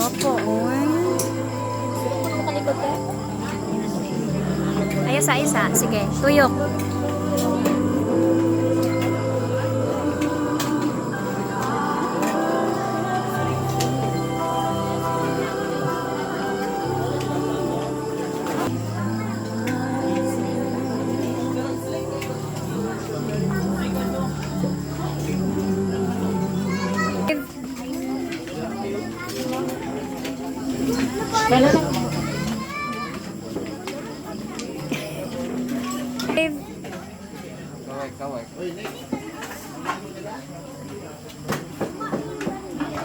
Opo, oy. Makalikod ka? Ay, isa. Sige, tuyok.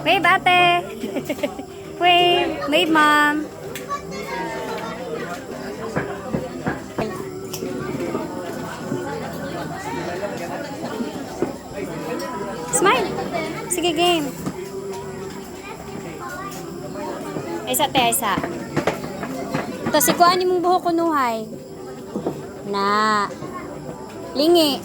Wave, ate. Wave, mom. Smile. Sige, game. Isa, te, isa. Ito, si kuhaan mong buhok kunuhay. Na. Lingi.